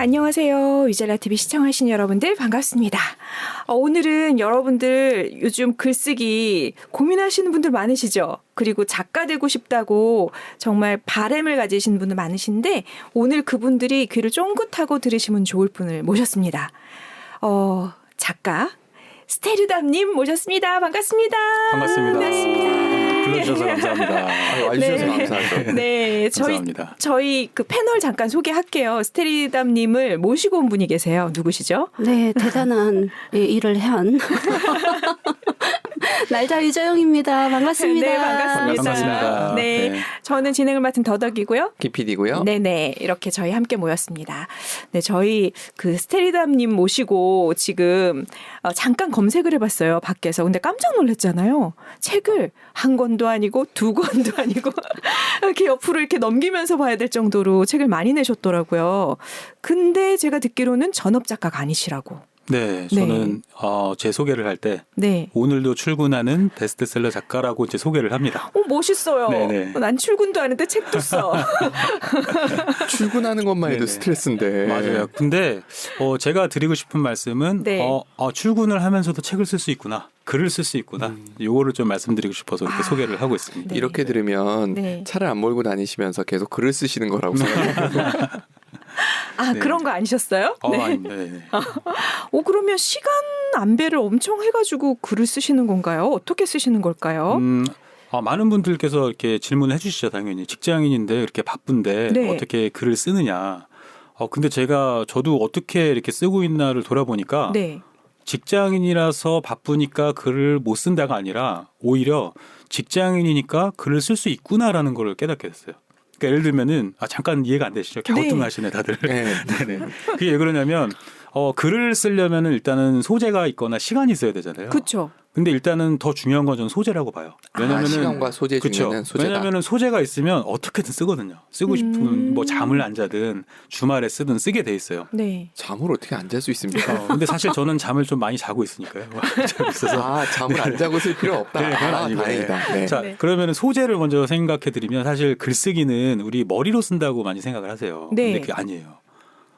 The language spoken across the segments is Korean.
안녕하세요. 위젤라TV 시청하신 여러분들 반갑습니다. 오늘은 여러분들 요즘 글쓰기 고민하시는 분들 많으시죠? 그리고 작가 되고 싶다고 정말 바람을 가지신 분들 많으신데 오늘 그분들이 귀를 쫑긋하고 들으시면 좋을 분을 모셨습니다. 작가 스테르담님 모셨습니다. 반갑습니다. 반갑습니다. 네. 불러주셔서 감사합니다. 와주셔서 네. 감사하죠. 네, 감사합니다. 저희 그 패널 잠깐 소개할게요. 스테르담님을 모시고 온 분이 계세요. 누구시죠? 네, 대단한 일을 한 날자 유저영입니다. 반갑습니다. 네, 반갑습니다. 반갑습니다. 네, 네. 저는 진행을 맡은 더덕이고요. 기피디고요. 네네, 이렇게 저희 함께 모였습니다. 네, 저희 그 스테리담님 모시고 지금 잠깐 검색을 해봤어요. 밖에서. 근데 깜짝 놀랐잖아요. 책을 한 권도 아니고 두 권도 아니고 이렇게 옆으로 이렇게 넘기면서 봐야 될 정도로 책을 많이 내셨더라고요. 근데 제가 듣기로는 전업 작가가 아니시라고. 네, 저는 제 소개를 할 때 네. 오늘도 출근하는 베스트셀러 작가라고 이제 소개를 합니다. 멋있어요. 네네. 난 출근도 하는데 책도 써. 출근하는 것만 해도 네네. 스트레스인데. 맞아요. 근데 제가 드리고 싶은 말씀은 네. 출근을 하면서도 책을 쓸 수 있구나. 글을 쓸 수 있구나. 요거를 좀 말씀드리고 싶어서 이렇게 소개를 하고 있습니다. 네. 이렇게 들으면 네. 차를 안 몰고 다니시면서 계속 글을 쓰시는 거라고 생각해요. 아, 네. 그런 거 아니셨어요? 아닙니다. 네. 그러면 시간 안배를 엄청 해가지고 글을 쓰시는 건가요? 어떻게 쓰시는 걸까요? 많은 분들께서 이렇게 질문을 해주시죠. 당연히 직장인인데 이렇게 바쁜데 네. 어떻게 글을 쓰느냐. 근데 저도 어떻게 이렇게 쓰고 있나를 돌아보니까 네. 직장인이라서 바쁘니까 글을 못 쓴다가 아니라 오히려 직장인이니까 글을 쓸 수 있구나라는 걸 깨닫게 됐어요. 그러니까 예를 들면은 잠깐 이해가 안 되시죠? 갸우뚱하시네 다들. 네. 네네. 그게 왜 그러냐면 글을 쓰려면은 일단은 소재가 있거나 시간이 있어야 되잖아요. 그렇죠. 근데 일단은 더 중요한 건 저는 소재라고 봐요. 왜냐면은 시간과 소재 중에는 소재다. 왜냐면은 소재가 있으면 어떻게든 쓰거든요. 쓰고 싶으면 뭐 잠을 안 자든 주말에 쓰든 쓰게 돼 있어요. 네. 잠을 어떻게 안 잘 수 있습니까? 근데 사실 저는 잠을 좀 많이 자고 있으니까요. 자고 있어서. 잠을 안 자고 쓸 필요 없다. 네, 그건 아니고. 다행이다. 네. 자, 네. 그러면은 소재를 먼저 생각해 드리면 사실 글쓰기는 우리 머리로 쓴다고 많이 생각을 하세요. 네. 근데 그게 아니에요.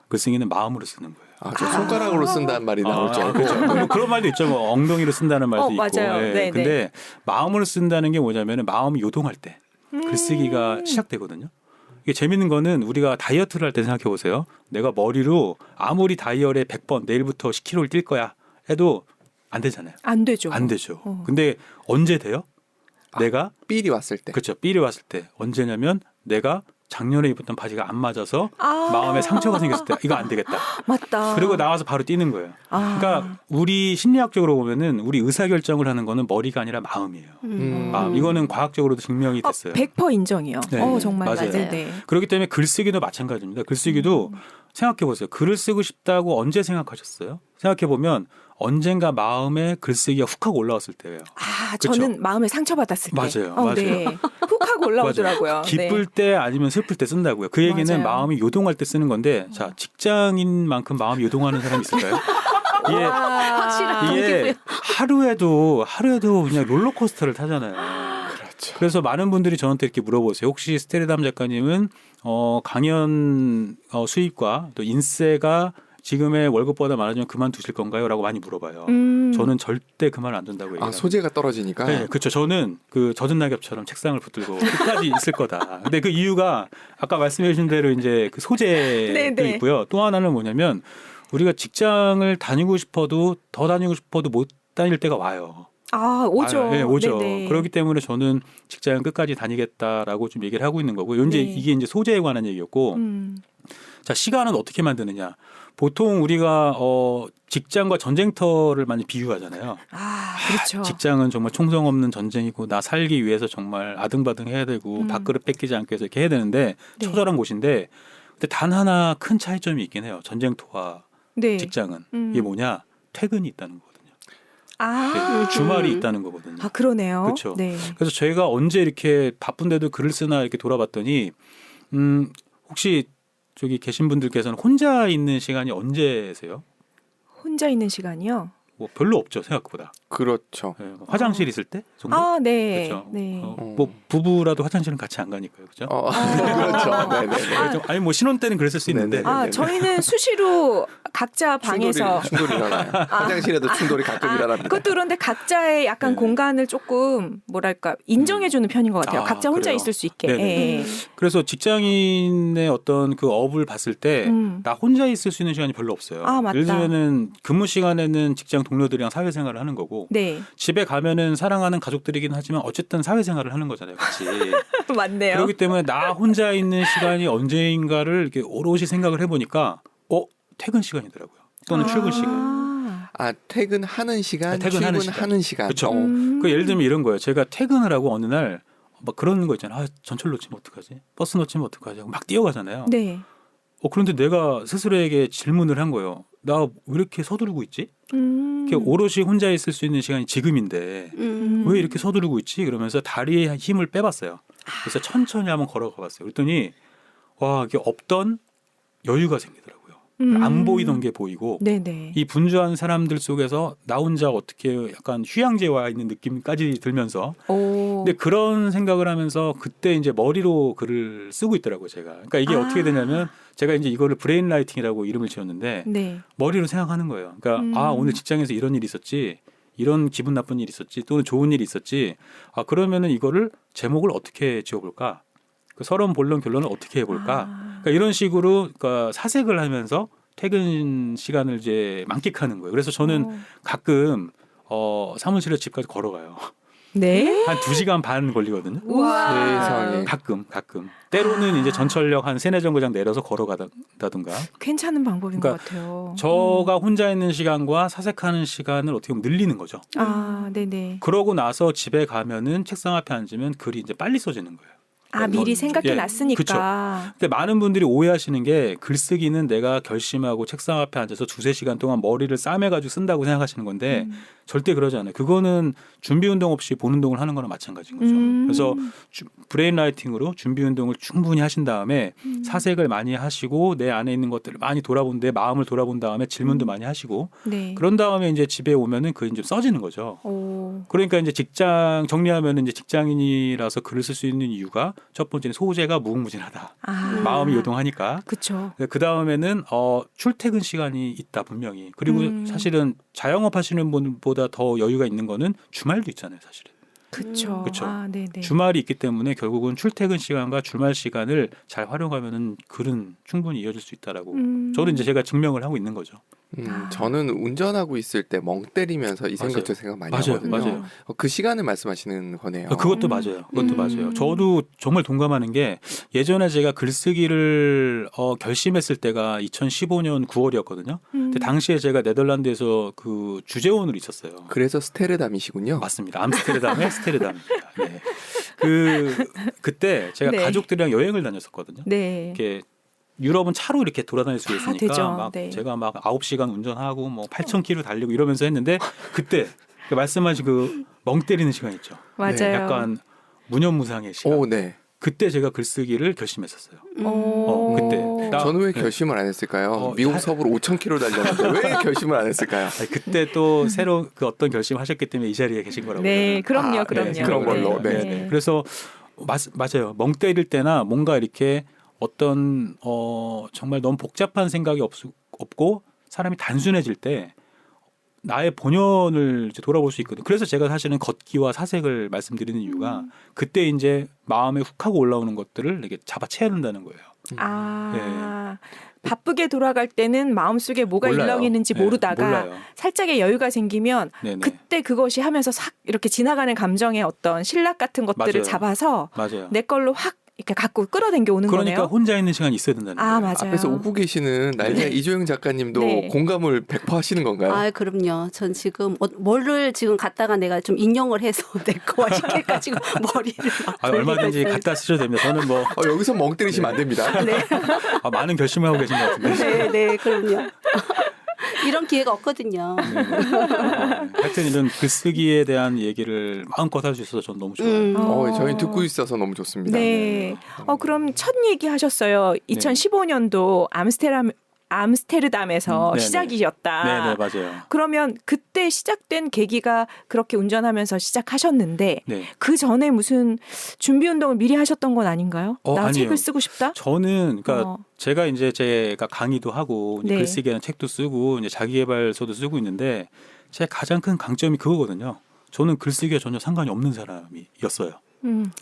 글쓰기는 마음으로 쓰는 거예요. 저 손가락으로 쓴다는 말이 나올 줄 알고. 그렇죠. 뭐 그런 말도 있죠. 뭐 엉덩이로 쓴다는 말도 있고. 맞아요. 네, 근데 마음으로 쓴다는 게 뭐냐면은 마음이 요동할 때 글쓰기가 시작되거든요. 이게 재밌는 거는 우리가 다이어트를 할 때 생각해 보세요. 내가 머리로 아무리 다이어트에 100번 내일부터 10km를 뛸 거야 해도 안 되잖아요. 안 되죠. 안 되죠. 근데 언제 돼요? 내가 삘이 왔을 때. 그렇죠. 삘이 왔을 때 언제냐면 내가 작년에 입었던 바지가 안 맞아서 마음에 상처가 생겼을 때 이거 안 되겠다. 맞다. 그리고 나와서 바로 뛰는 거예요. 그러니까 우리 심리학적으로 보면은 우리 의사결정을 하는 거는 머리가 아니라 마음이에요. 마음. 이거는 과학적으로도 증명이 됐어요. 100% 인정이요. 네. 정말 맞아요. 네. 그렇기 때문에 글쓰기도 마찬가지입니다. 글쓰기도 생각해 보세요. 글을 쓰고 싶다고 언제 생각하셨어요? 생각해 보면 언젠가 마음에 글쓰기가 훅 하고 올라왔을 때예요. 그쵸? 저는 마음에 상처받았을 때. 맞아요. 맞아요. 네. 훅 하고 올라오더라고요. 맞아요. 기쁠 때 아니면 슬플 때 쓴다고요. 그 얘기는 맞아요. 마음이 요동할 때 쓰는 건데 자, 직장인만큼 마음이 요동하는 사람이 있을까요? 확실한 이게 동기부여. 하루에도 그냥 롤러코스터를 타잖아요. 그렇죠. 그래서 많은 분들이 저한테 이렇게 물어보세요. 혹시 스테르담 작가님은 강연 수입과 또 인세가 지금의 월급보다 많아지면 그만두실 건가요? 라고 많이 물어봐요. 저는 절대 그만 안 둔다고 얘기해요. 소재가 떨어지니까. 네, 그렇죠. 저는 그 젖은 낙엽처럼 책상을 붙들고 끝까지 있을 거다. 근데 그 이유가 아까 말씀해 주신 대로 이제 그 소재도 네네. 있고요. 또 하나는 뭐냐면 우리가 직장을 다니고 싶어도 더 다니고 싶어도 못 다닐 때가 와요. 오죠. 네, 오죠. 네네. 그렇기 때문에 저는 직장을 끝까지 다니겠다라고 좀 얘기를 하고 있는 거고. 이제 네. 이게 이제 소재에 관한 얘기였고. 자, 시간은 어떻게 만드느냐. 보통 우리가 직장과 전쟁터를 많이 비유하잖아요. 그렇죠. 직장은 정말 총성 없는 전쟁이고 나 살기 위해서 정말 아등바등 해야 되고 밥그릇 뺏기지 않게 해서 이렇게 해야 되는데 네. 처절한 곳인데 근데 단 하나 큰 차이점이 있긴 해요. 전쟁터와 네. 직장은. 이게 뭐냐. 퇴근이 있다는 거거든요. 주말이 있다는 거거든요. 그러네요. 그렇죠. 네. 그래서 저희가 언제 이렇게 바쁜데도 글을 쓰나 이렇게 돌아봤더니 혹시 저기 계신 분들께서는 혼자 있는 시간이 언제세요? 혼자 있는 시간이요? 뭐 별로 없죠 생각보다. 그렇죠. 예, 화장실 있을 때 정도. 아, 네. 그렇죠. 네. 뭐 부부라도 화장실은 같이 안 가니까요, 그렇죠? 그렇죠. 네네. 아니 뭐 신혼 때는 그랬을 수 있는데. 네네. 아, 저희는 수시로 각자 방에서 충돌이 일어나요. 화장실에도 충돌이 가끔 일어납니다. 그것도 그런데 각자의 약간 네. 공간을 조금 뭐랄까 인정해주는 편인 것 같아요. 아, 각자 혼자 그래요? 있을 수 있게. 네네. 예. 그래서 직장인의 어떤 그 업을 봤을 때 나 혼자 있을 수 있는 시간이 별로 없어요. 아, 맞다. 예를 들면은 근무 시간에는 직장 동료들이랑 사회생활을 하는 거고 네. 집에 가면은 사랑하는 가족들이긴 하지만 어쨌든 사회생활을 하는 거잖아요, 같이. 맞네요. 그렇기 때문에 나 혼자 있는 시간이 언제인가를 이렇게 오롯이 생각을 해보니까 퇴근 시간이더라고요. 또는 출근 시간. 퇴근하는 시간, 퇴근하는 출근하는 시간. 그렇죠. 그 예를 들면 이런 거예요. 제가 퇴근을 하고 어느 날 막 그런 거 있잖아요. 전철 놓치면 어떡하지? 버스 놓치면 어떡하지? 하고 막 뛰어가잖아요. 네. 그런데 내가 스스로에게 질문을 한 거예요. 나 왜 이렇게 서두르고 있지? 이렇게 오롯이 혼자 있을 수 있는 시간이 지금인데 왜 이렇게 서두르고 있지? 그러면서 다리에 힘을 빼봤어요. 그래서 천천히 한번 걸어가 봤어요. 그랬더니 와, 이게 없던 여유가 생기더라고요. 안 보이던 게 보이고 네네. 이 분주한 사람들 속에서 나 혼자 어떻게 약간 휴양지에 와 있는 느낌까지 들면서 오. 근데 그런 생각을 하면서 그때 이제 머리로 글을 쓰고 있더라고요, 제가. 그러니까 이게 어떻게 되냐면 제가 이제 이거를 브레인 라이팅이라고 이름을 지었는데 네. 머리로 생각하는 거예요. 그러니까 오늘 직장에서 이런 일이 있었지. 이런 기분 나쁜 일이 있었지. 또는 좋은 일이 있었지. 그러면은 이거를 제목을 어떻게 지어볼까? 그 서론 본론 결론을 어떻게 해볼까? 그러니까 이런 식으로 그러니까 사색을 하면서 퇴근 시간을 이제 만끽하는 거예요. 그래서 저는 가끔 사무실에 집까지 걸어가요. 네. 한 2시간 반 걸리거든요. 우와. 세상에. 가끔. 때로는 이제 전철역 한 3-4정거장 내려서 걸어가다든가. 괜찮은 방법인 그러니까 것 같아요. 저가 혼자 있는 시간과 사색하는 시간을 어떻게 보면 늘리는 거죠. 네네. 그러고 나서 집에 가면은 책상 앞에 앉으면 글이 이제 빨리 써지는 거예요. 미리 생각해 예, 놨으니까. 그쵸. 근데 많은 분들이 오해하시는 게 글쓰기는 내가 결심하고 책상 앞에 앉아서 2-3시간 동안 머리를 싸매가지고 쓴다고 생각하시는 건데 절대 그러지 않아요. 그거는 준비 운동 없이 본 운동을 하는 거나 마찬가지인 거죠. 그래서 브레인 라이팅으로 준비 운동을 충분히 하신 다음에 사색을 많이 하시고 내 안에 있는 것들을 많이 돌아본 내 마음을 돌아본 다음에 질문도 많이 하시고 네. 그런 다음에 이제 집에 오면은 그게 이제 써지는 거죠. 오. 그러니까 이제 직장 정리하면은 이제 직장인이라서 글을 쓸 수 있는 이유가 첫 번째는 소재가 무궁무진하다. 마음이 요동하니까. 그렇죠. 그 다음에는 출퇴근 시간이 있다 분명히. 그리고 사실은 자영업 하시는 분보다 더 여유가 있는 거는 주말도 있잖아요, 사실은. 그렇죠. 그쵸. 네네. 주말이 있기 때문에 결국은 출퇴근 시간과 주말 시간을 잘 활용하면은 글은 충분히 이어질 수 있다라고. 저는 이제 제가 증명을 하고 있는 거죠. 저는 운전하고 있을 때 멍 때리면서 이 맞아요. 생각 많이 맞아요, 하거든요. 맞아요. 그 시간을 말씀하시는 거네요. 그것도 맞아요. 그것도 맞아요. 저도 정말 동감하는 게 예전에 제가 글쓰기를 결심했을 때가 2015년 9월이었거든요. 근데 당시에 제가 네덜란드에서 그 주재원으로 있었어요. 그래서 스테르담이시군요. 맞습니다. 암스테르담의 스테르담입니다. 네. 그때 제가 네. 가족들이랑 여행을 다녔었거든요. 네. 이렇게 유럽은 차로 이렇게 돌아다닐 수 있으니까 되죠. 막 네. 제가 막 9시간 운전하고 뭐 8,000km 달리고 이러면서 했는데 그때 말씀하신 그 멍 때리는 시간 있죠. 맞아요. 약간 무념무상의 시간. 네. 그때 제가 글쓰기를 결심했었어요. 그때. 저는 왜 네. 결심을 안 했을까요? 미국 서부로 5,000km 달렸는데 왜 결심을 안 했을까요? 아니, 그때 또 새로 그 어떤 결심을 하셨기 때문에 이 자리에 계신 거라고. 네, 그럼요, 네, 그럼요. 그런 걸로. 네. 그래서 맞아요. 멍 때릴 때나 뭔가 이렇게 어떤 정말 너무 복잡한 생각이 없고 사람이 단순해질 때 나의 본연을 이제 돌아볼 수 있거든요. 그래서 제가 사실은 걷기와 사색을 말씀드리는 이유가 그때 이제 마음에 훅 하고 올라오는 것들을 이렇게 잡아채야 된다는 거예요. 바쁘게 돌아갈 때는 마음속에 뭐가 몰라요. 일렁이는지 네, 모르다가 몰라요. 살짝의 여유가 생기면 네네. 그때 그것이 하면서 싹 이렇게 지나가는 감정의 어떤 신락 같은 것들을 맞아요. 잡아서 맞아요. 내 걸로 확 이렇게 갖고 끌어당겨 오는 그러니까 거네요. 혼자 있는 시간이 있어야 된다는 거예요. 맞아요. 앞에서 웃고 계시는 날짜 이조영 작가님도 네. 공감을 100% 하시는 건가요? 그럼요. 전 지금 뭐를 지금 갖다가 내가 좀 인용을 해서 내 거와 시켜가지고 머리를 막 얼마든지 돌리고 갖다 쓰셔도 됩니다. 저는 뭐 여기서 멍 때리시면 안 됩니다. 네, 많은 결심을 하고 계신 것 같은데. 네, 그럼요. 이런 기회가 없거든요. 하여튼 이런 글쓰기에 대한 얘기를 마음껏 할 수 있어서 저는 너무 좋아요. 저희 듣고 있어서 너무 좋습니다. 네. 그럼 첫 얘기 하셨어요. 2015년도 암스테르담에서 네네. 시작이었다. 네네 맞아요. 그러면 그때 시작된 계기가 그렇게 운전하면서 시작하셨는데 네. 그 전에 무슨 준비 운동을 미리 하셨던 건 아닌가요? 나 아니에요. 책을 쓰고 싶다? 저는 그러니까 어. 제가 이제 제가 강의도 하고 이제 네. 글쓰기하는 책도 쓰고 이제 자기계발서도 쓰고 있는데 제 가장 큰 강점이 그거거든요. 저는 글쓰기와 전혀 상관이 없는 사람이었어요.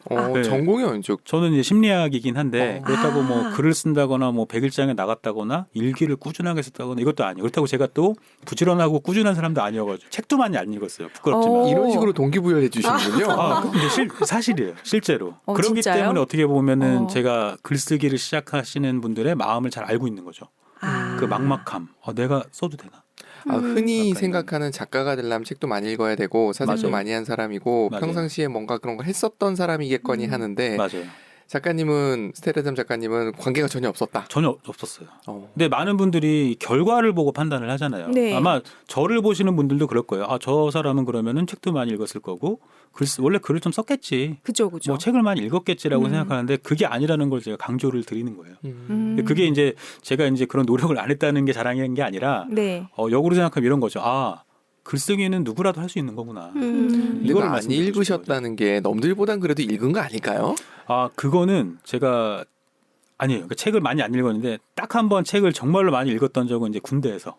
어, 전공이 어느 쪽? 저는 이제 심리학이긴 한데 그렇다고 아. 뭐 글을 쓴다거나 뭐 100일장에 나갔다거나 일기를 꾸준하게 썼다거나 이것도 아니에요. 그렇다고 제가 또 부지런하고 꾸준한 사람도 아니어가지고 책도 많이 안 읽었어요. 부끄럽지만. 어. 이런 식으로 동기부여해 주시는군요. 근데 사실이에요. 실제로. 그렇기 진짜요? 때문에 어떻게 보면은 어. 제가 글쓰기를 시작하시는 분들의 마음을 잘 알고 있는 거죠. 아. 그 막막함. 내가 써도 되나? 흔히 약간 생각하는 작가가 되려면 책도 많이 읽어야 되고 사색도 맞아요. 많이 한 사람이고 맞아요. 평상시에 뭔가 그런 거 했었던 사람이겠거니 하는데 맞아요. 작가님은 스테레담 작가님은 관계가 전혀 없었다. 전혀 없었어요. 어. 근데 많은 분들이 결과를 보고 판단을 하잖아요. 네. 아마 저를 보시는 분들도 그럴 거예요. 저 사람은 그러면은 책도 많이 읽었을 거고 원래 글을 좀 썼겠지. 그죠. 뭐 책을 많이 읽었겠지라고 음. 생각하는데 그게 아니라는 걸 제가 강조를 드리는 거예요. 음. 그게 이제 제가 이제 그런 노력을 안 했다는 게 자랑인 게 아니라 네. 역으로 생각하면 이런 거죠. 글쓰기는 누구라도 할 수 있는 거구나. 근데 이거를 안 말씀드리고 읽으셨다는 게 남들보단 그래도 읽은 거 아닐까요? 그거는 제가 아니에요. 그러니까 책을 많이 안 읽었는데 딱 한 번 책을 정말로 많이 읽었던 적은 이제 군대에서.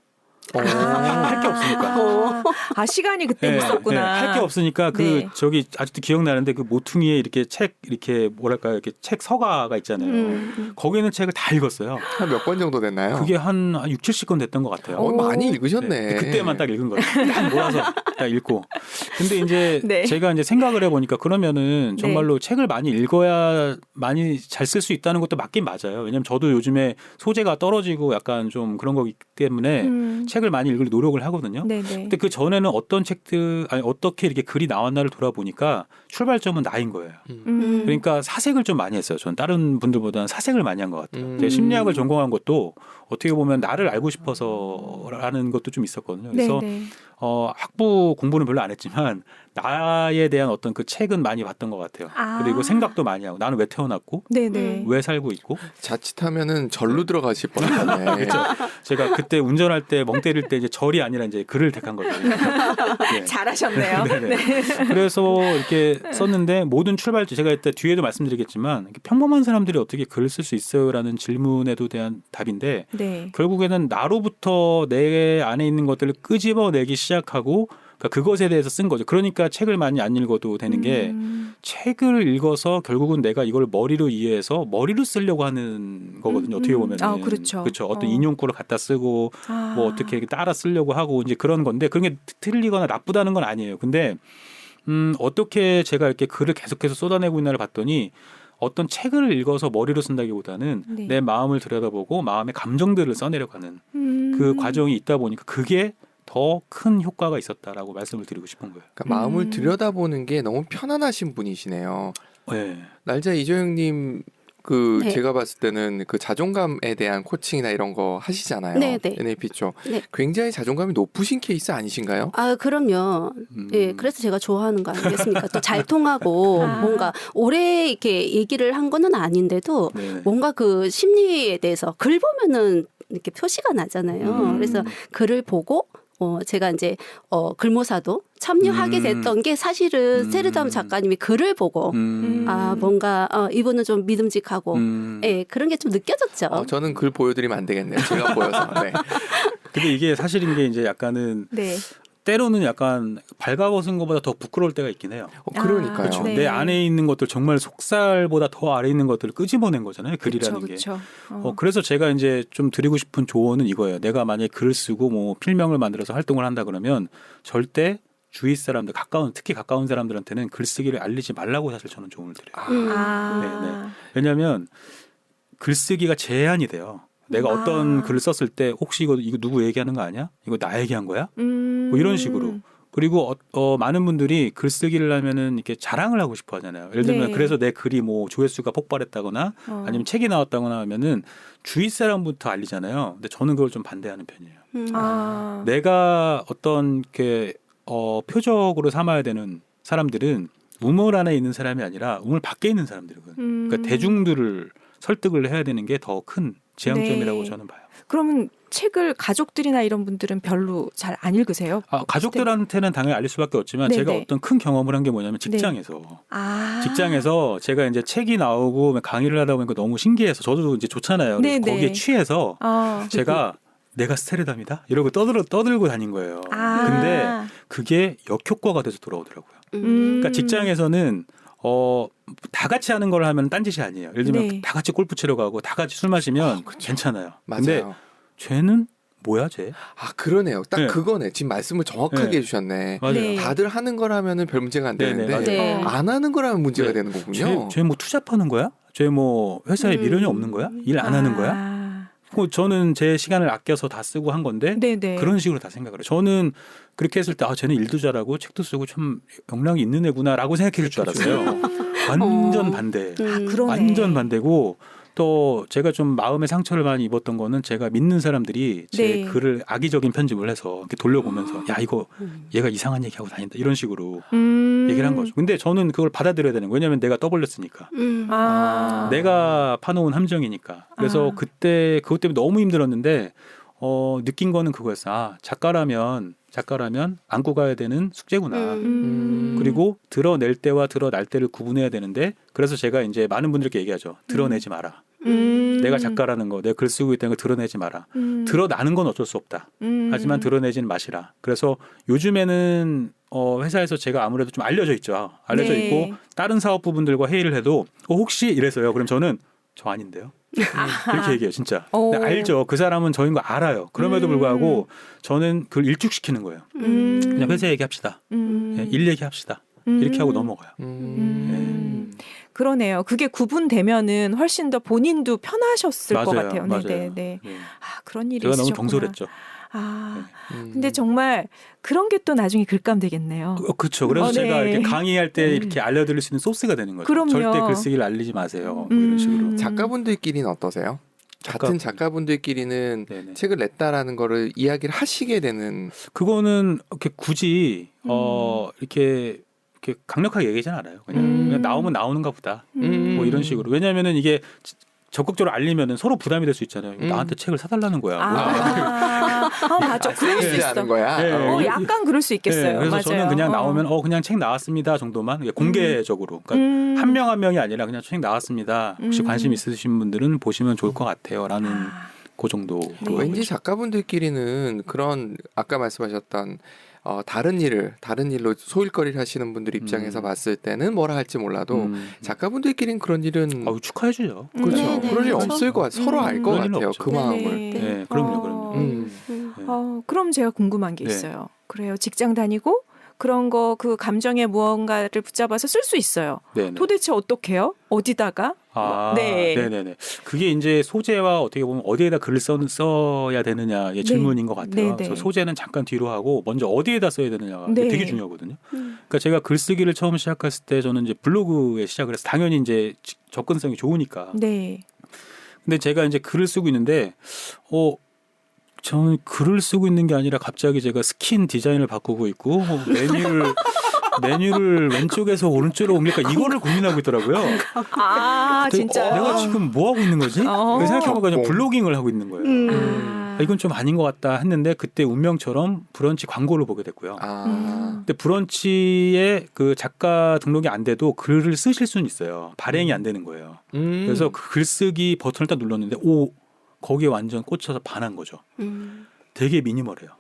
할 게 없으니까. 시간이 그때 있었구나. 할 게 없으니까 네. 저기 아직도 기억나는데 그 모퉁이에 이렇게 책 이렇게 뭐랄까요 이렇게 책 서가가 있잖아요. 거기 있는 책을 다 읽었어요. 한 몇 권 정도 됐나요? 그게 한 6, 70권 됐던 것 같아요. 많이 네. 읽으셨네. 그때만 딱 읽은 거예요. 딱 몰아서 딱 읽고. 근데 이제 네. 제가 이제 생각을 해보니까 그러면은 정말로 책을 많이 읽어야 많이 잘 쓸 수 있다는 것도 맞긴 맞아요. 왜냐면 저도 요즘에 소재가 떨어지고 약간 좀 그런 거기 때문에 책을 많이 읽을 노력을 하거든요. 네네. 근데 그 전에는 어떻게 이렇게 글이 나왔나를 돌아보니까 출발점은 나인 거예요. 그러니까 사색을 좀 많이 했어요. 전 다른 분들보다는 사색을 많이 한 것 같아요. 제가 심리학을 전공한 것도 어떻게 보면 나를 알고 싶어서라는 것도 좀 있었거든요. 그래서 네네. 학부 공부는 별로 안 했지만 나에 대한 어떤 그 책은 많이 봤던 것 같아요. 그리고 생각도 많이 하고 나는 왜 태어났고 네네. 왜 살고 있고 자칫하면은 절로 들어가실 뻔했네. 그렇죠. 제가 그때 운전할 때 멍 때릴 때 이제 절이 아니라 이제 글을 택한 거죠. 네. 잘하셨네요. 네네. 그래서 이렇게 썼는데 모든 출발점 제가 이때 뒤에도 말씀드리겠지만 평범한 사람들이 어떻게 글을 쓸 수 있어요라는 질문에도 대한 답인데 네. 결국에는 나로부터 내 안에 있는 것들을 끄집어내기 시작하고 그것에 대해서 쓴 거죠. 그러니까 책을 많이 안 읽어도 되는 게 책을 읽어서 결국은 내가 이걸 머리로 이해해서 머리로 쓰려고 하는 거거든요. 어떻게 보면 그렇죠. 그렇죠. 어떤 인용구를 갖다 쓰고 뭐 어떻게 따라 쓰려고 하고 이제 그런 건데 그런 게 틀리거나 나쁘다는 건 아니에요. 근데 어떻게 제가 이렇게 글을 계속해서 쏟아내고 있나를 봤더니 어떤 책을 읽어서 머리로 쓴다기보다는 네. 내 마음을 들여다보고 마음의 감정들을 써내려고 하는 그 과정이 있다 보니까 그게 더 큰 효과가 있었다라고 말씀을 드리고 싶은 거예요. 그러니까 마음을 들여다보는 게 너무 편안하신 분이시네요. 네. 날짜 이조영님 네. 제가 봤을 때는 그 자존감에 대한 코칭이나 이런 거 하시잖아요. 네, 네. NLP 쪽. 네. 굉장히 자존감이 높으신 케이스 아니신가요? 그럼요. 예, 그래서 제가 좋아하는 거 아니겠습니까? 또 잘 통하고 뭔가 오래 이렇게 얘기를 한 거는 아닌데도 네. 뭔가 그 심리에 대해서 글 보면은 이렇게 표시가 나잖아요. 그래서 글을 보고 제가 이제 글모사도 참여하게 됐던 게 사실은 스테르담 작가님이 글을 보고 뭔가 이분은 좀 믿음직하고 예, 그런 게 좀 느껴졌죠. 저는 글 보여드리면 안 되겠네요. 제가 보여서. 네. 근데 이게 사실인 게 이제 약간은 네. 때로는 약간 발가벗은 것보다 더 부끄러울 때가 있긴 해요. 그러니까요. 그렇죠. 네. 내 안에 있는 것들 정말 속살보다 더 아래 있는 것들을 끄집어낸 거잖아요. 글이라는 게. 그렇죠. 그래서 제가 이제 좀 드리고 싶은 조언은 이거예요. 내가 만약에 글을 쓰고 뭐 필명을 만들어서 활동을 한다 그러면 절대 주위 사람들 특히 가까운 사람들한테는 글쓰기를 알리지 말라고 사실 저는 조언을 드려요. 네. 왜냐하면 글쓰기가 제한이 돼요. 내가 어떤 글을 썼을 때 혹시 이거 누구 얘기하는 거 아니야? 이거 나 얘기한 거야? 뭐 이런 식으로. 그리고 많은 분들이 글쓰기를 하면은 이렇게 자랑을 하고 싶어 하잖아요. 예를 들면 네. 그래서 내 글이 뭐 조회수가 폭발했다거나 아니면 책이 나왔다거나 하면은 주위 사람부터 알리잖아요. 근데 저는 그걸 좀 반대하는 편이에요. 내가 어떤 이렇게 표적으로 삼아야 되는 사람들은 우물 안에 있는 사람이 아니라 우물 밖에 있는 사람들이거든요. 그러니까 대중들을 설득을 해야 되는 게 더 큰 지향점이라고 네. 저는 봐요. 그러면 책을 가족들이나 이런 분들은 별로 잘 안 읽으세요? 가족들한테는 당연히 알릴 수밖에 없지만 네네. 제가 어떤 큰 경험을 한 게 뭐냐면 직장에서 직장에서 제가 이제 책이 나오고 강의를 하다 보니까 너무 신기해서 저도 이제 좋잖아요. 그래서 네네. 거기에 취해서 제가 내가 스테르담이다 이러고 떠들고 다닌 거예요. 근데 그게 역효과가 돼서 돌아오더라고요. 그러니까 직장에서는 다 같이 하는 걸 하면 딴짓이 아니에요. 예를 들면 네. 다 같이 골프 치러 가고 다 같이 술 마시면 괜찮아요. 근데 맞아요. 쟤는 뭐야 쟤? 그러네요. 딱 네. 그거네. 지금 말씀을 정확하게 네. 해주셨네. 맞아요. 네. 다들 하는 거라면은 별 문제가 안 네네, 되는데 네. 안 하는 거라면 문제가 네. 되는 거군요. 쟤 뭐 투잡하는 거야? 쟤 뭐 회사에 미련이 없는 거야? 일 안 하는 거야? 저는 제 시간을 아껴서 다 쓰고 한 건데 네네. 그런 식으로 다 생각을 해요. 저는 그렇게 했을 때 쟤는 일도 잘하고 책도 쓰고 좀 역량이 있는 애구나라고 생각해 줄 줄 알았어요. 완전 반대. 그러네. 완전 반대고 또 제가 좀 마음의 상처를 많이 입었던 거는 제가 믿는 사람들이 제 네. 글을 악의적인 편집을 해서 이렇게 돌려보면서 야 이거 얘가 이상한 얘기하고 다닌다 이런 식으로 얘기를 한 거죠. 근데 저는 그걸 받아들여야 되는 거예요. 왜냐하면 내가 떠벌렸으니까. 내가 파놓은 함정이니까. 그래서 그때 그것 때문에 너무 힘들었는데 느낀 거는 그거였어. 작가라면 안고 가야 되는 숙제구나. 그리고 드러낼 때와 드러날 때를 구분해야 되는데 그래서 제가 이제 많은 분들께 얘기하죠. 드러내지 마라. 내가 작가라는 거, 내가 글 쓰고 있다는 거 드러내지 마라. 드러나는 건 어쩔 수 없다. 하지만 드러내지는 마시라. 그래서 요즘에는 회사에서 제가 아무래도 좀 알려져 있죠. 알려져 네. 있고 다른 사업부분들과 회의를 해도 혹시 이래서요. 그럼 저는 저 아닌데요. 이렇게 얘기해요, 진짜. 근데 알죠. 그 사람은 저인 거 알아요. 그럼에도 불구하고 저는 그걸 일축시키는 거예요. 그냥 회사 얘기합시다. 일 얘기합시다. 이렇게 하고 넘어가요. 그러네요. 그게 구분되면은 훨씬 더 본인도 편하셨을 것 맞아요, 같아요. 맞아요. 네. 네. 그런 일이 제가 너무 있으셨구나. 경솔했죠. 근데 정말 그런 게 또 나중에 글감 되겠네요. 그렇죠. 그래서 제가 네. 이렇게 강의할 때 이렇게 알려드릴 수 있는 소스가 되는 거죠. 그럼요. 절대 글쓰기를 알리지 마세요. 뭐 이런 식으로. 작가분들끼리는 어떠세요? 같은 작가분들끼리는 네네. 책을 냈다라는 거를 이야기를 하시게 되는 그거는 이렇게 굳이 이렇게 강력하게 얘기하지는 않아요. 그냥 나오면 나오는가 보다. 뭐 이런 식으로. 왜냐하면은 이게 적극적으로 알리면은 서로 부담이 될 수 있잖아요. 나한테 책을 사달라는 거야. 맞아. 그럴 수 쓰이지 있어. 않은 거야. 네. 약간 그럴 수 있겠어요. 네, 그래서 맞아요. 저는 그냥 나오면 그냥 책 나왔습니다 정도만 공개적으로. 그러니까 한 명 한 명이 아니라 그냥 책 나왔습니다. 혹시 관심 있으신 분들은 보시면 좋을 것 같아요라는 그 정도. 네. 왠지 작가분들끼리는 그런 아까 말씀하셨던 다른 일로 소일거리를 하시는 분들 입장에서 봤을 때는 뭐라 할지 몰라도 작가분들끼리는 그런 일은 축하해주죠. 그렇죠. 네네, 그럴 일 그렇죠. 없을 것 같아요. 서로 알 것 그럴 일은 같아요. 없죠. 그 마음을. 네, 그럼요. 그럼 제가 궁금한 게 네. 있어요. 그래요. 직장 다니고 그런 거 그 감정에 무언가를 붙잡아서 쓸 수 있어요. 네네. 도대체 어떻게 해요? 어디다가? 네. 네네네. 그게 이제 소재와 어떻게 보면 어디에다 글을 써야 되느냐의 질문인 것 같아요. 네네. 그래서 소재는 잠깐 뒤로 하고 먼저 어디에다 써야 되느냐가 네. 되게 중요하거든요. 그러니까 제가 글쓰기를 처음 시작했을 때 저는 이제 블로그에 시작을 해서 당연히 이제 접근성이 좋으니까. 네. 근데 제가 이제 글을 쓰고 있는데, 저는 글을 쓰고 있는 게 아니라 갑자기 제가 스킨 디자인을 바꾸고 있고 메뉴를 왼쪽에서 오른쪽으로 옮길까 이거를 고민하고 있더라고요. 진짜. 내가 지금 뭐 하고 있는 거지? 생각해보니까 그냥 블로깅을 하고 있는 거예요. 이건 좀 아닌 것 같다 했는데 그때 운명처럼 브런치 광고를 보게 됐고요. 근데 브런치에 그 작가 등록이 안 돼도 글을 쓰실 수는 있어요. 발행이 안 되는 거예요. 그래서 그 글쓰기 버튼을 딱 눌렀는데 거기에 완전 꽂혀서 반한 거죠. 되게 미니멀해요.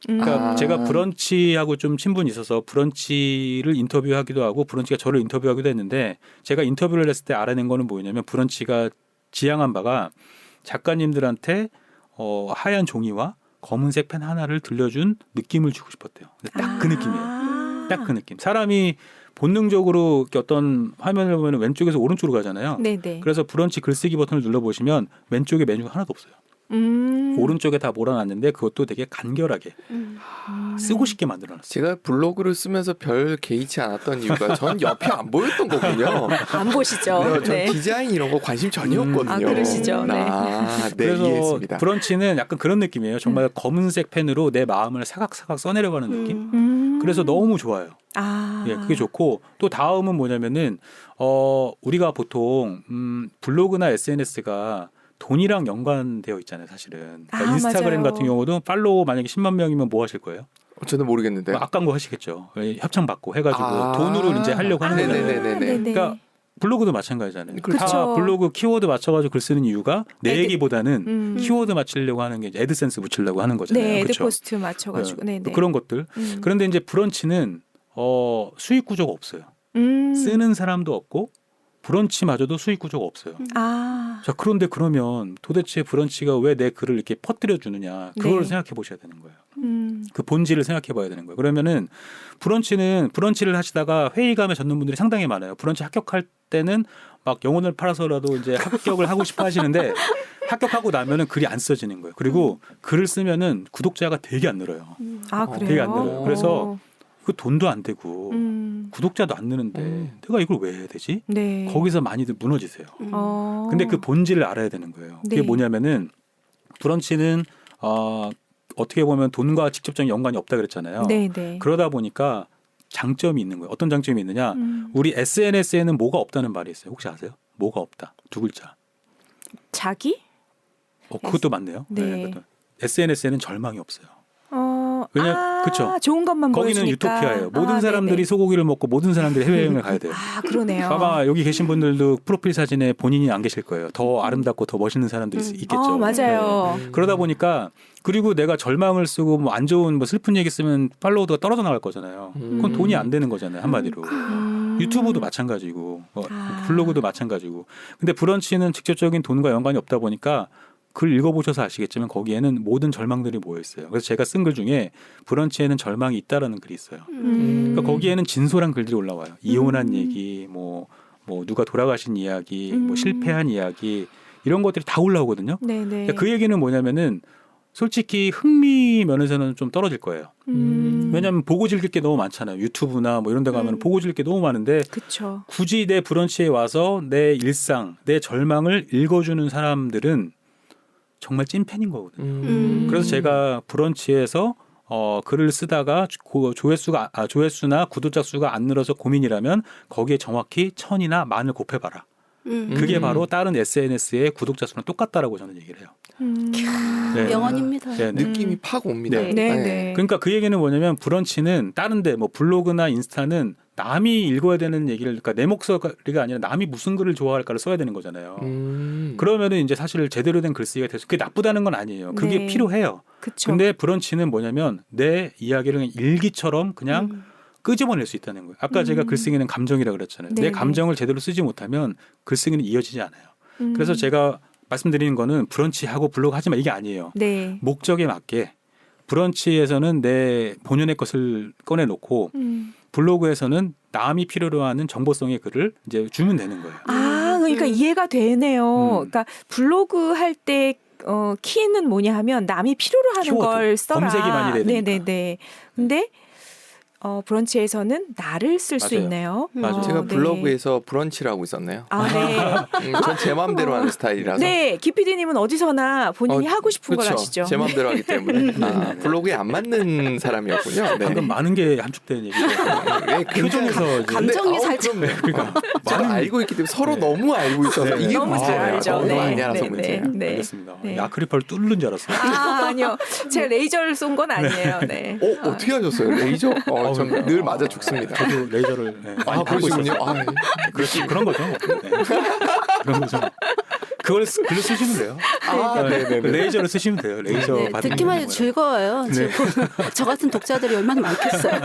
그러니까 제가 브런치하고 좀 친분이 있어서 브런치를 인터뷰하기도 하고 브런치가 저를 인터뷰하기도 했는데 제가 인터뷰를 했을 때 알아낸 거는 뭐냐면 브런치가 지향한 바가 작가님들한테 하얀 종이와 검은색 펜 하나를 들려준 느낌을 주고 싶었대요. 딱 그 느낌이에요. 딱 그 느낌. 사람이 본능적으로 이렇게 어떤 화면을 보면 왼쪽에서 오른쪽으로 가잖아요. 네네. 그래서 브런치 글쓰기 버튼을 눌러보시면 왼쪽에 메뉴가 하나도 없어요. 오른쪽에 다 몰아놨는데 그것도 되게 간결하게 쓰고 싶게 만들어놨어요. 제가 블로그를 쓰면서 별 개의치 않았던 이유가 전 옆에 안 보였던 거군요. 안 보시죠? 전 네. 디자인 이런 거 관심 전혀 없거든요. 그러시죠. 네. 네, 그래서 이해했습니다. 브런치는 약간 그런 느낌이에요. 정말 검은색 펜으로 내 마음을 사각사각 써내려가는 느낌. 그래서 너무 좋아요. 예, 그게 좋고 또 다음은 뭐냐면은 우리가 보통 블로그나 SNS가 돈이랑 연관되어 있잖아요, 사실은. 그러니까 아, 인스타그램 맞아요. 같은 경우도 팔로우 만약에 10만 명이면 뭐 하실 거예요? 저는 모르겠는데. 아까운 거 하시겠죠. 협찬 받고 해가지고 아. 돈으로 이제 하려고 하는 거잖아요. 네네네네. 그러니까 블로그도 마찬가지잖아요. 그렇죠. 다 블로그 키워드 맞춰가지고 글 쓰는 이유가 내 애드- 얘기보다는 키워드 맞추려고 하는 게 이제 애드센스 붙이려고 하는 거잖아요. 네, 그렇죠? 애드포스트 맞춰가지고. 네, 네. 그런 것들. 그런데 이제 브런치는 수익 구조가 없어요. 쓰는 사람도 없고 브런치마저도 수익 구조가 없어요. 아, 자, 그런데 그러면 도대체 브런치가 왜 내 글을 이렇게 퍼뜨려 주느냐? 그걸 네. 생각해 보셔야 되는 거예요. 그 본질을 생각해 봐야 되는 거예요. 그러면은 브런치를 하시다가 회의감에 젖는 분들이 상당히 많아요. 브런치 합격할 때는 막 영혼을 팔아서라도 이제 합격을 하고 싶어 하시는데 합격하고 나면은 글이 안 써지는 거예요. 그리고 글을 쓰면은 구독자가 되게 안 늘어요. 아 그래요. 되게 안 늘어요. 그래서 그 돈도 안 되고 구독자도 안 느는데 내가 이걸 왜 해야 되지? 네. 거기서 많이들 무너지세요. 근데 그 본질을 알아야 되는 거예요. 그게 네. 뭐냐면은 브런치는 어떻게 보면 돈과 직접적인 연관이 없다 그랬잖아요. 네, 네. 그러다 보니까 장점이 있는 거예요. 어떤 장점이 있느냐? 우리 SNS에는 뭐가 없다는 말이 있어요. 혹시 아세요? 뭐가 없다. 두 글자. 자기? 그것도 맞네요. 네. SNS에는 절망이 없어요. 왜냐, 그쵸. 좋은 것만 거기는 보여주니까. 유토피아예요. 모든 아, 사람들이 네네. 소고기를 먹고 모든 사람들이 해외여행을 가야 돼요. 아, 그러네요. 아마 여기 계신 분들도 프로필 사진에 본인이 안 계실 거예요. 더 아름답고 더 멋있는 사람들이 있겠죠. 맞아요. 네. 그러다 보니까 그리고 내가 절망을 쓰고 뭐 안 좋은 뭐 슬픈 얘기 쓰면 팔로워가 떨어져 나갈 거잖아요. 그건 돈이 안 되는 거잖아요. 한마디로. 유튜브도 마찬가지고 블로그도 마찬가지고. 근데 브런치는 직접적인 돈과 연관이 없다 보니까 글 읽어보셔서 아시겠지만 거기에는 모든 절망들이 모여 있어요. 그래서 제가 쓴 글 중에 브런치에는 절망이 있다라는 글이 있어요. 그러니까 거기에는 진솔한 글들이 올라와요. 이혼한 얘기, 뭐 누가 돌아가신 이야기, 뭐 실패한 이야기 이런 것들이 다 올라오거든요. 네네. 그러니까 그 얘기는 뭐냐면은 솔직히 흥미 면에서는 좀 떨어질 거예요. 왜냐하면 보고 즐길 게 너무 많잖아요. 유튜브나 뭐 이런 데 가면 보고 즐길 게 너무 많은데 그쵸. 굳이 내 브런치에 와서 내 일상, 내 절망을 읽어주는 사람들은 정말 찐팬인 거거든요. 그래서 제가 브런치에서 글을 쓰다가 조회수나 구독자 수가 안 늘어서 고민이라면 거기에 정확히 1000이나 만을 곱해봐라. 그게 바로 다른 SNS의 구독자 수랑 똑같다라고 저는 얘기를 해요. 네. 명언입니다. 네, 네. 느낌이 팍 옵니다. 네. 네네. 그러니까 그 얘기는 뭐냐면 브런치는 다른데 뭐 블로그나 인스타는 남이 읽어야 되는 얘기를 그러니까 내 목소리가 아니라 남이 무슨 글을 좋아할까를 써야 되는 거잖아요. 그러면은 이제 사실 제대로 된 글쓰기가 돼서 그게 나쁘다는 건 아니에요. 그게 네. 필요해요. 그쵸. 근데 브런치는 뭐냐면 내 이야기를 그냥 일기처럼 그냥 끄집어낼 수 있다는 거예요. 아까 제가 글쓰기는 감정이라고 그랬잖아요. 네네. 내 감정을 제대로 쓰지 못하면 글쓰기는 이어지지 않아요. 그래서 제가 말씀드리는 거는 브런치하고 블로그 하지 마 이게 아니에요. 네. 목적에 맞게 브런치에서는 내 본연의 것을 꺼내놓고 블로그에서는 남이 필요로 하는 정보성의 글을 이제 주면 되는 거예요. 아, 그러니까 이해가 되네요. 그러니까 블로그 할 때 키는 뭐냐 하면 남이 필요로 하는 키워드, 걸 써라. 검색이 많이 돼야 되니까. 네네네. 근데 브런치에서는 나를 쓸 수 맞아요. 있네요. 맞아요. 제가 네. 블로그에서 브런치를 하고 있었네요. 아, 네. 전 제 마음대로 하는 스타일이라서. 네, 기피디님은 어디서나 본인이 하고 싶은 걸 그렇죠. 하시죠. 제 마음대로 하기 때문에 블로그에 안 맞는 사람이었군요. 네. 방금 많은 게 함축된 얘기죠. 네, 그중에서 이제 감정이 살짝 그러니까 많은 알고 있기 때문에 서로 너무 알고 있어서 네. 이게 너무 잘 문제예요. 알죠. 너무 네, 많이 알아서 네, 문제예요. 네, 네. 알겠습니다. 네. 아크릴파를 뚫는 줄 알았어요. 아, 아니요. 제가 레이저를 쏜 건 아니에요. 네. 어떻게 하셨어요? 레이저? 전 늘 맞아 죽습니다. 저도 레이저를 많이 하고 그러시군요. 있었어요. 아, 그런 거죠. 네. 그런 거죠. 그걸 글로 쓰시면 돼요. 네네네. 레이저를 쓰시면 돼요. 레이저 네, 받으면 듣기만 되는 해도 거예요. 즐거워요. 네. 지금 저 같은 독자들이 얼마나 많겠어요.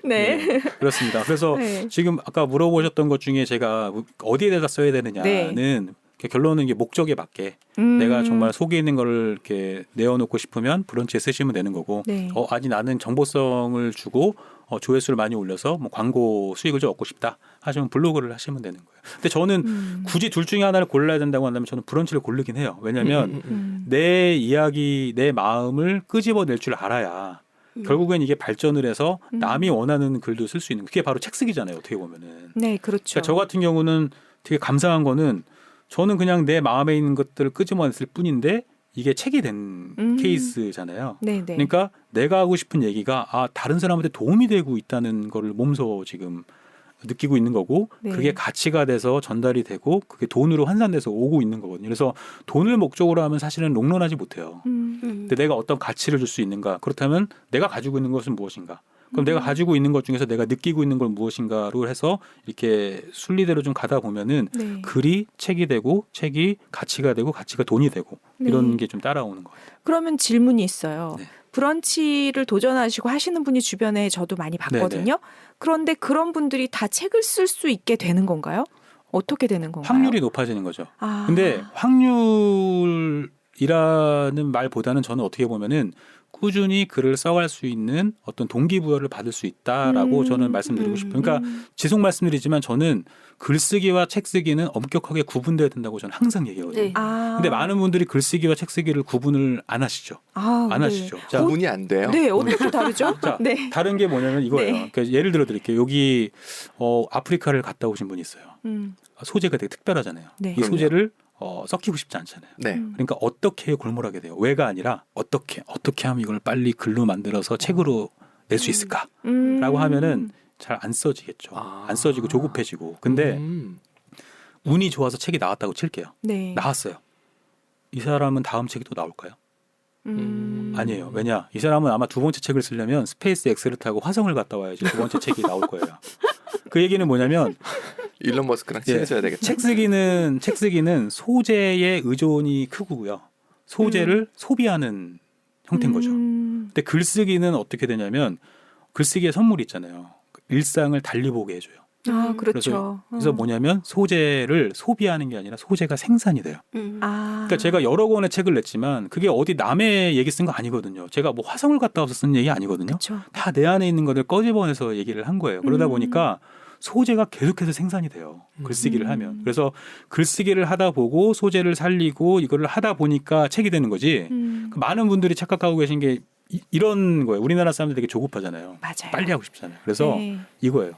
네. 그렇습니다. 그래서 네. 지금 아까 물어보셨던 것 중에 제가 어디에 대다 써야 되느냐는 결론은 이게 목적에 맞게 내가 정말 속에 있는 거를 이렇게 내어놓고 싶으면 브런치에 쓰시면 되는 거고 네. 아니 나는 정보성을 주고 조회수를 많이 올려서 뭐 광고 수익을 좀 얻고 싶다 하시면 블로그를 하시면 되는 거예요. 근데 저는 굳이 둘 중에 하나를 골라야 된다고 한다면 저는 브런치를 고르긴 해요. 왜냐하면 내 이야기, 내 마음을 끄집어낼 줄 알아야 결국엔 이게 발전을 해서 남이 원하는 글도 쓸 수 있는 그게 바로 책쓰기잖아요. 어떻게 보면은. 네, 그렇죠. 그러니까 저 같은 경우는 되게 감사한 거는 저는 그냥 내 마음에 있는 것들을 끄집어냈을 뿐인데 이게 책이 된 케이스잖아요. 네네. 그러니까 내가 하고 싶은 얘기가 다른 사람한테 도움이 되고 있다는 거를 몸소 지금 느끼고 있는 거고 네. 그게 가치가 돼서 전달이 되고 그게 돈으로 환산돼서 오고 있는 거거든요. 그래서 돈을 목적으로 하면 사실은 롱런하지 못해요. 근데 내가 어떤 가치를 줄 수 있는가? 그렇다면 내가 가지고 있는 것은 무엇인가? 그럼 내가 가지고 있는 것 중에서 내가 느끼고 있는 건 무엇인가로 해서 이렇게 순리대로 좀 가다 보면은 네. 글이 책이 되고 책이 가치가 되고 가치가 돈이 되고 네. 이런 게 좀 따라오는 것 같아요. 그러면 질문이 있어요. 네. 브런치를 도전하시고 하시는 분이 주변에 저도 많이 봤거든요. 그런데 그런 분들이 다 책을 쓸 수 있게 되는 건가요? 어떻게 되는 건가요? 확률이 높아지는 거죠. 아. 근데 확률이라는 말보다는 저는 어떻게 보면은 꾸준히 글을 써갈 수 있는 어떤 동기부여를 받을 수 있다라고 저는 말씀드리고 싶어요. 그러니까 지속 말씀드리지만 저는 글쓰기와 책쓰기는 엄격하게 구분돼야 된다고 저는 항상 얘기하거든요. 네. 아. 근데 많은 분들이 글쓰기와 책쓰기를 구분을 안 하시죠. 아, 안 네. 하시죠. 자, 구분이 안 돼요. 네, 어떻게 다르죠? 자, 네. 다른 게 뭐냐면 이거예요. 네. 그러니까 예를 들어 드릴게요. 여기 아프리카를 갔다 오신 분이 있어요. 소재가 되게 특별하잖아요. 네. 이 그럼요. 소재를 섞이고 싶지 않잖아요. 네. 그러니까 어떻게 골몰하게 돼요? 왜가 아니라 어떻게 하면 이걸 빨리 글로 만들어서 책으로 낼 수 있을까라고 하면은 잘 안 써지겠죠. 아. 안 써지고 조급해지고. 근데 운이 좋아서 책이 나왔다고 칠게요. 네. 나왔어요. 이 사람은 다음 책이 또 나올까요? 아니에요. 음. 왜냐? 이 사람은 아마 두 번째 책을 쓰려면 스페이스 X를 타고 화성을 갔다 와야지 두 번째 책이 나올 거예요. 그 얘기는 뭐냐면 일론 머스크랑 예, 친해져야 되겠다. 책 쓰기는 소재의 의존이 크고요. 소재를 소비하는 형태인 거죠. 근데 글쓰기는 어떻게 되냐면 글쓰기의 선물이 있잖아요. 일상을 달리 보게 해줘요. 아, 그렇죠. 그래서 뭐냐면 소재를 소비하는 게 아니라 소재가 생산이 돼요. 아. 그러니까 제가 여러 권의 책을 냈지만 그게 어디 남의 얘기 쓴 거 아니거든요. 제가 뭐 화성을 갔다 와서 쓴 얘기 아니거든요. 그렇죠. 다 내 안에 있는 것을 꺼집어내서 얘기를 한 거예요. 그러다 보니까 소재가 계속해서 생산이 돼요. 글쓰기를 하면. 그래서 글쓰기를 하다 보고 소재를 살리고 이거를 하다 보니까 책이 되는 거지. 그 많은 분들이 착각하고 계신 게 이런 거예요. 우리나라 사람들 되게 조급하잖아요. 맞아요. 빨리 하고 싶잖아요. 그래서 네. 이거예요.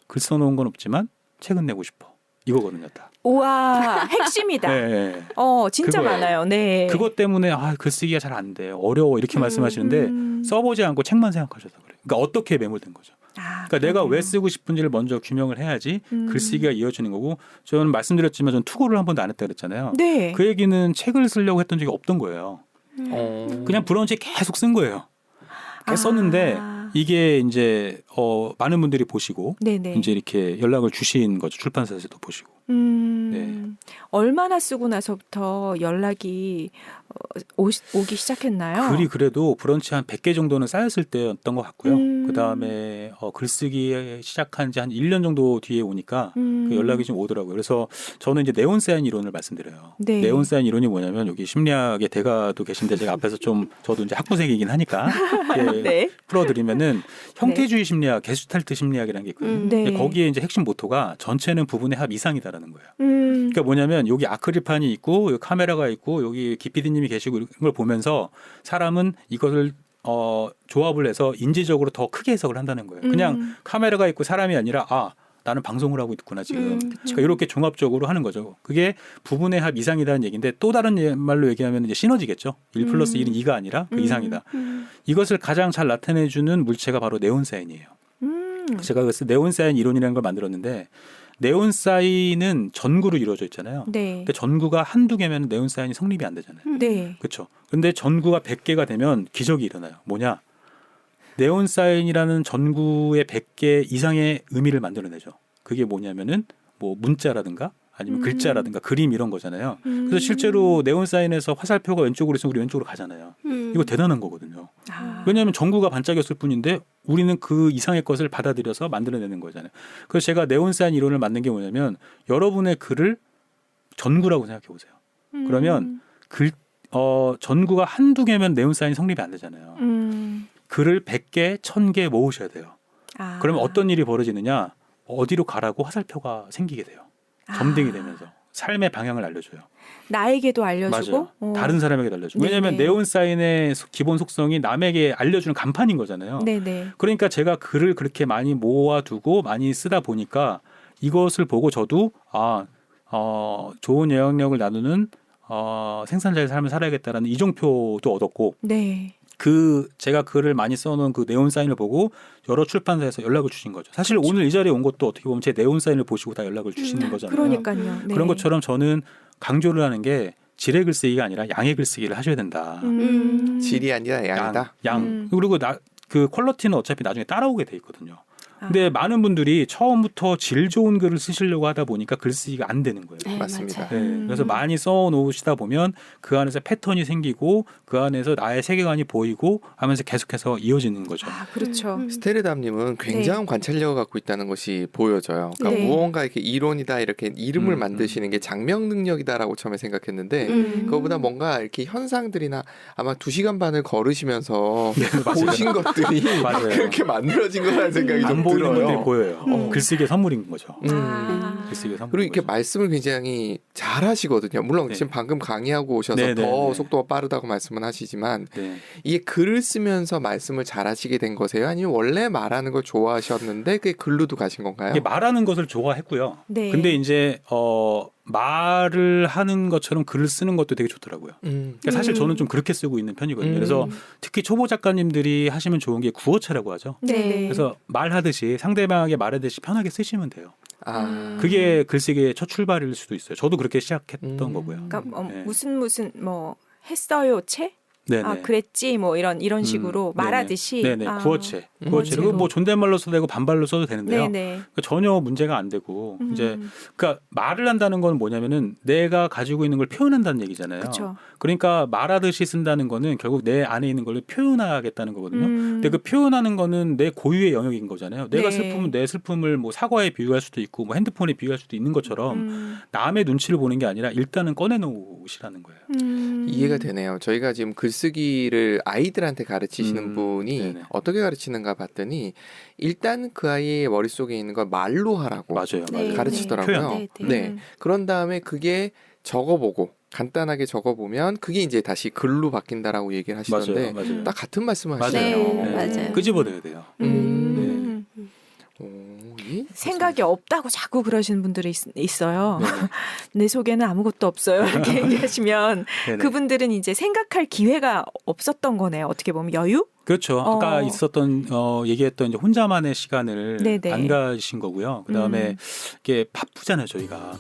글 써놓은 건 없지만 책은 내고 싶어. 이거거든요. 다. 우와, 핵심이다. 네. 진짜 그거예요. 많아요. 네. 그것 때문에 글쓰기가 잘 안 돼. 어려워. 이렇게 말씀하시는데 써보지 않고 책만 생각하셔서 그래요. 그러니까 어떻게 매몰된 거죠. 그러니까 내가 왜 쓰고 싶은지를 먼저 규명을 해야지 글쓰기가 이어지는 거고 저는 말씀드렸지만 전 투고를 한 번도 안 했다 그랬잖아요. 네. 그 얘기는 책을 쓰려고 했던 적이 없던 거예요. 그냥 브런치 계속 쓴 거예요. 계속 썼는데 이게 이제 많은 분들이 보시고 네네. 이제 이렇게 연락을 주신 거죠. 출판사에서도 보시고. 네. 얼마나 쓰고 나서부터 연락이 오기 시작했나요? 글이 그래도 브런치 한 100개 정도는 쌓였을 때였던 것 같고요. 음. 그다음에 글쓰기 시작한 지 한 1년 정도 뒤에 오니까 그 연락이 좀 오더라고요. 그래서 저는 이제 네온사인 이론을 말씀드려요. 네. 네온사인 이론이 뭐냐면 여기 심리학의 대가도 계신데 제가 앞에서 좀 저도 이제 학부생이긴 하니까 예, 네. 풀어드리면은 형태주의 심리학, 게슈탈트 심리학이라는 게 있거든요. 네. 근데 거기에 이제 핵심 모토가 전체는 부분의 합 이상이다라는 거예요. 음. 그러니까 뭐냐면 여기 아크릴판이 있고 여기 카메라가 있고 여기 기피디님이 계시고 이런 걸 보면서 사람은 이것을 조합을 해서 인지적으로 더 크게 해석을 한다는 거예요. 그냥 카메라가 있고 사람이 아니라 나는 방송을 하고 있구나 지금. 그러니까 이렇게 종합적으로 하는 거죠. 그게 부분의 합 이상이라는 얘기인데 또 다른 말로 얘기하면 이제 시너지겠죠. 1 플러스 1은 2가 아니라 그 이상이다. 이것을 가장 잘 나타내주는 물체가 바로 네온사인이에요. 제가 그래서 네온사인 이론이라는 걸 만들었는데 네온사인은 전구로 이루어져 있잖아요. 네. 근데 전구가 한두 개면 네온사인이 성립이 안 되잖아요. 네. 그렇죠. 근데 전구가 100개가 되면 기적이 일어나요. 뭐냐? 네온사인이라는 전구의 100개 이상의 의미를 만들어내죠. 그게 뭐냐면은 뭐 문자라든가 아니면 글자라든가 그림 이런 거잖아요. 그래서 실제로 네온사인에서 화살표가 왼쪽으로 있으면 우리 왼쪽으로 가잖아요. 이거 대단한 거거든요. 왜냐하면 전구가 반짝였을 뿐인데 우리는 그 이상의 것을 받아들여서 만들어내는 거잖아요. 그래서 제가 네온사인 이론을 만든 게 뭐냐면 여러분의 글을 전구라고 생각해 보세요. 그러면 전구가 한두 개면 네온사인이 성립이 안 되잖아요. 글을 100개, 1000개 모으셔야 돼요. 그러면 어떤 일이 벌어지느냐? 어디로 가라고 화살표가 생기게 돼요. 점등이 되면서 삶의 방향을 알려줘요. 나에게도 알려주고 맞아요. 다른 사람에게도 알려주고. 왜냐하면 네온사인의 기본 속성이 남에게 알려주는 간판인 거잖아요. 네네. 그러니까 제가 글을 그렇게 많이 모아두고 많이 쓰다 보니까 이것을 보고 저도 좋은 영향력을 나누는 생산자의 삶을 살아야겠다라는 이정표도 얻었고 네. 제가 글을 많이 써놓은 그 네온 사인을 보고 여러 출판사에서 연락을 주신 거죠. 사실 그렇죠. 오늘 이 자리에 온 것도 어떻게 보면 제 네온 사인을 보시고 다 연락을 주시는 거잖아요. 그러니까요. 네. 그런 것처럼 저는 강조를 하는 게 질의 글쓰기가 아니라 양의 글쓰기를 하셔야 된다. 질이 아니라 양이다. 양. 그리고 그 퀄리티는 어차피 나중에 따라오게 돼 있거든요. 근데 많은 분들이 처음부터 질 좋은 글을 쓰시려고 하다 보니까 글쓰기가 안 되는 거예요. 네, 맞습니다. 맞아요. 네, 그래서 많이 써 놓으시다 보면 그 안에서 패턴이 생기고 그 안에서 나의 세계관이 보이고 하면서 계속해서 이어지는 거죠. 아, 그렇죠. 스테르담님은 굉장한 관찰력을 갖고 있다는 것이 보여져요. 그러니까 네. 무언가 이렇게 이론이다 이렇게 이름을 만드시는 게 장명 능력이다라고 처음에 생각했는데 그거보다 뭔가 이렇게 현상들이나 아마 2시간 반을 걸으시면서 보신 것들이 맞아요. 그렇게 만들어진 거라는 생각이 안 좀 보이는 분들이 들어요. 보여요. 글쓰기의 선물인 거죠. 아. 글쓰기의 선물. 그리고 이렇게 말씀을 굉장히 잘 하시거든요. 물론 네. 지금 방금 강의하고 오셔서 네, 네, 더 네. 속도가 빠르다고 말씀은 하시지만 네. 이게 글을 쓰면서 말씀을 잘 하시게 된 거세요? 아니면 원래 말하는 걸 좋아하셨는데 그게 글로도 가신 건가요? 이게 말하는 것을 좋아했고요. 네. 근데 이제 말을 하는 것처럼 글을 쓰는 것도 되게 좋더라고요. 그러니까 사실 저는 좀 그렇게 쓰고 있는 편이거든요. 그래서 특히 초보 작가님들이 하시면 좋은 게 구어체라고 하죠. 네. 그래서 말하듯이 상대방에게 말하듯이 편하게 쓰시면 돼요. 아, 그게 글쓰기의 첫 출발일 수도 있어요. 저도 그렇게 시작했던 거고요. 그러니까 네. 무슨 뭐 했어요, 채? 네네. 아, 그랬지 뭐 이런 식으로 네네. 말하듯이 네네. 아, 구어체. 구어체로. 구어체로 뭐 존댓말로 써도 되고 반발로 써도 되는데요. 네네. 그러니까 전혀 문제가 안 되고 이제 그러니까 말을 한다는 건 뭐냐면은 내가 가지고 있는 걸 표현한다는 얘기잖아요. 그쵸. 그러니까 말하듯이 쓴다는 거는 결국 내 안에 있는 걸 표현하겠다는 거거든요. 근데 그 표현하는 거는 내 고유의 영역인 거잖아요. 내가 네. 슬프면 내 슬픔을 뭐 사과에 비유할 수도 있고 뭐 핸드폰에 비유할 수도 있는 것처럼 남의 눈치를 보는 게 아니라 일단은 꺼내놓으시라는 거예요. 이해가 되네요. 저희가 지금 글쓰기를 아이들한테 가르치시는 분이 네네. 어떻게 가르치는가 봤더니 일단 그 아이의 머릿속에 있는 걸 말로 하라고 맞아요. 네, 맞아요. 가르치더라고요. 네, 네. 네. 그런 다음에 그게 적어보고 간단하게 적어보면 그게 이제 다시 글로 바뀐다라고 얘기를 하시던데 맞아요. 맞아요. 딱 같은 말씀을 맞아요. 하시네요. 네, 맞아요. 끄집어내야 돼요. 생각이 없다고 자꾸 그러시는 분들이 있어요. 네네. 내 속에는 아무것도 없어요. 이렇게 얘기하시면 네네. 그분들은 이제 생각할 기회가 없었던 거네요. 어떻게 보면 여유? 그렇죠. 아까 있었던 얘기했던 이제 혼자만의 시간을 네네. 안 가신 거고요. 그다음에 이게 바쁘잖아요, 저희가.